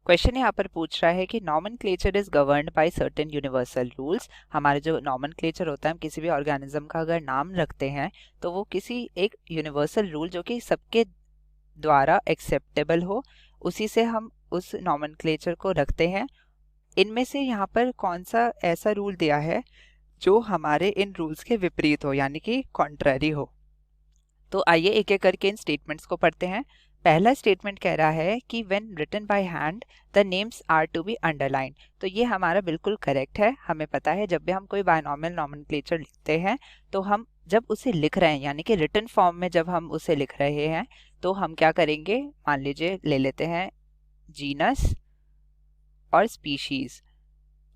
Question यहाँ पर पूछ रहा है कि nomenclature is governed by certain universal rules. हमारे जो नॉमेनक्लेचर होता है, हम किसी भी ऑर्गेनिज्म का अगर नाम रखते हैं तो वो किसी एक यूनिवर्सल रूल जो कि सबके द्वारा एक्सेप्टेबल हो, उसी से हम उस नॉमेनक्लेचर को रखते हैं। इनमें से यहाँ पर कौन सा ऐसा रूल दिया है जो हमारे इन रूल्स के विपरीत हो, यानी कि कॉन्ट्ररी हो। तो आइए एक एक करके इन स्टेटमेंट्स को पढ़ते हैं। पहला स्टेटमेंट कह रहा है कि when written by hand the names are to be underline. तो ये हमारा बिल्कुल करेक्ट है। हमें पता है जब भी हम कोई बायनॉमियल नॉमेनक्लेचर लिखते हैं तो हम जब उसे लिख रहे हैं, यानी कि रिटन फॉर्म में जब हम उसे लिख रहे हैं तो हम क्या करेंगे, मान लीजिए ले लेते हैं जीनस और स्पीशीज।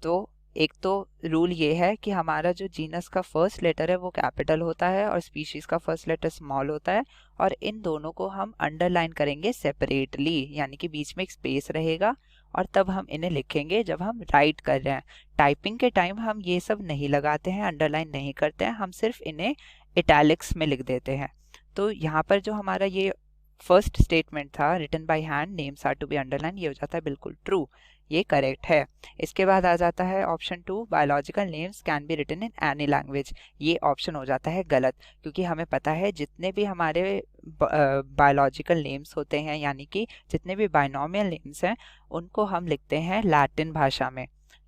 तो एक तो रूल ये है कि हमारा जो जीनस का फर्स्ट लेटर है वो कैपिटल होता है और स्पीशीज का फर्स्ट लेटर स्मॉल होता है, और इन दोनों को हम अंडरलाइन करेंगे सेपरेटली, यानी कि बीच में एक स्पेस रहेगा और तब हम इन्हें लिखेंगे जब हम राइट कर रहे हैं। टाइपिंग के टाइम हम ये सब नहीं लगाते हैं, अंडरलाइन नहीं करते हैं, हम सिर्फ इन्हें इटैलिक्स में लिख देते हैं। तो यहाँ पर जो हमारा ये फर्स्ट स्टेटमेंट था, written by hand names are to be underline, ये हो जाता है बिल्कुल ट्रू, ये करेक्ट है। इसके बाद आ जाता है option 2, biological names can be written in any language. ये ऑप्शन हो जाता है गलत, क्योंकि हमें पता है जितने भी हमारे बायोलॉजिकल नेम्स होते हैं, यानी कि जितने भी बाइनोमियल नेम्स हैं, उनको हम लिखते हैं लैटिन भाषा में,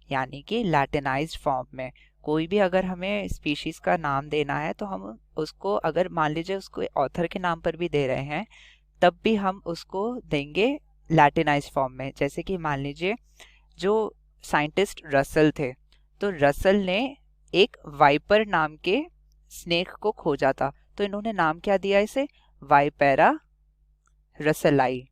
यानी कि लैटिनाइज्ड फॉर्म में। कोई भी अगर हमें स्पीशीज का नाम देना है तो हम उसको, अगर मान लीजिए उसको ऑथर के नाम पर भी दे रहे हैं, तब भी हम उसको देंगे लैटिनाइज्ड फॉर्म में। जैसे कि मान लीजिए जो साइंटिस्ट रसल थे, तो रसल ने एक वाइपर नाम के स्नेक को खोजा था, तो इन्होंने नाम क्या दिया इसे, वाइपेरा रसलाई।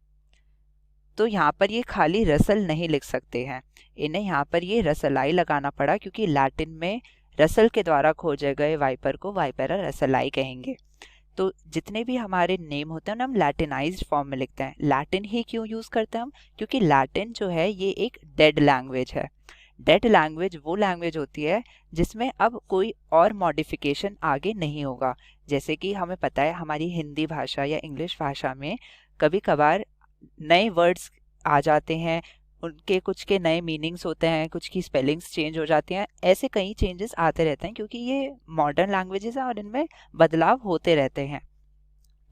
तो यहाँ पर ये खाली रसल नहीं लिख सकते हैं, इन्हें यहाँ पर ये रसलाई लगाना पड़ा, क्योंकि लैटिन में रसल के द्वारा खोजे गए वाइपर को वाइपेरा रसलाई कहेंगे। तो जितने भी हमारे नेम होते हैं ना, हम लैटिनाइज्ड फॉर्म में लिखते हैं। लैटिन ही क्यों यूज करते हैं हम, क्योंकि लैटिन जो है ये एक डेड लैंग्वेज है। डेड लैंग्वेज वो लैंग्वेज होती है जिसमें अब कोई और मॉडिफिकेशन आगे नहीं होगा। जैसे कि हमें पता है हमारी हिंदी भाषा या इंग्लिश भाषा में कभी कभार नए वर्ड्स आ जाते हैं, उनके कुछ के नए मीनिंग्स होते हैं, कुछ की स्पेलिंग्स चेंज हो जाती हैं, ऐसे कई चेंजेस आते रहते हैं, क्योंकि ये मॉडर्न लैंग्वेजेस हैं और इनमें बदलाव होते रहते हैं।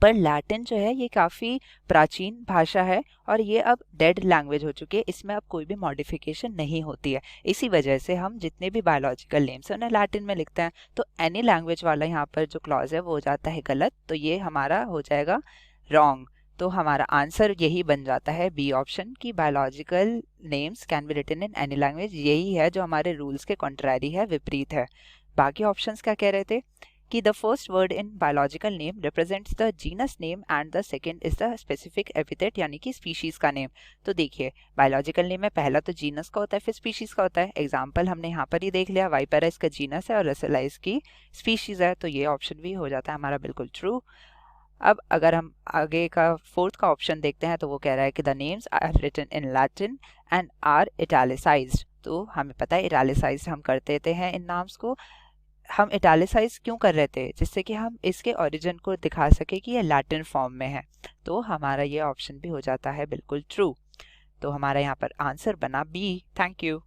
पर लैटिन जो है ये काफ़ी प्राचीन भाषा है और ये अब डेड लैंग्वेज हो चुकी है, इसमें अब कोई भी मॉडिफिकेशन नहीं होती है। इसी वजह से हम जितने भी बायोलॉजिकल नेम्स हैं उन्हें लैटिन में लिखते हैं। तो एनी लैंग्वेज वाला यहाँ पर जो क्लॉज है वो हो जाता है गलत, तो ये हमारा हो जाएगा रॉन्ग। तो हमारा आंसर यही बन जाता है बी ऑप्शन, की biological names can be written in any language. यही है जो हमारे रूल्स के कॉन्ट्रैरी है, विपरीत है। बाकी ऑप्शंस क्या कह रहे थे कि the first word in biological name represents the genus name and the second is the specific epithet, यानी कि स्पीशीज का नेम। तो देखिए बायोलॉजिकल नेम में पहला तो जीनस का होता है, फिर स्पीशीज का होता है। एग्जाम्पल हमने यहाँ पर ही देख लिया, वाइपेरा इसका जीनस है और रसेला इसकी स्पीशीज है, तो ये ऑप्शन भी हो जाता है हमारा बिल्कुल ट्रू। अब अगर हम आगे का फोर्थ का ऑप्शन देखते हैं तो वो कह रहा है कि the names are written in Latin and are italicised. तो हमें पता है इटैलिसाइज्ड हम कर देते हैं इन नाम्स को। हम इटैलिसाइज क्यों कर रहे थे, जिससे कि हम इसके ओरिजिन को दिखा सके कि ये लैटिन फॉर्म में है। तो हमारा ये ऑप्शन भी हो जाता है बिल्कुल ट्रू। तो हमारा यहाँ पर आंसर बना बी। Thank you.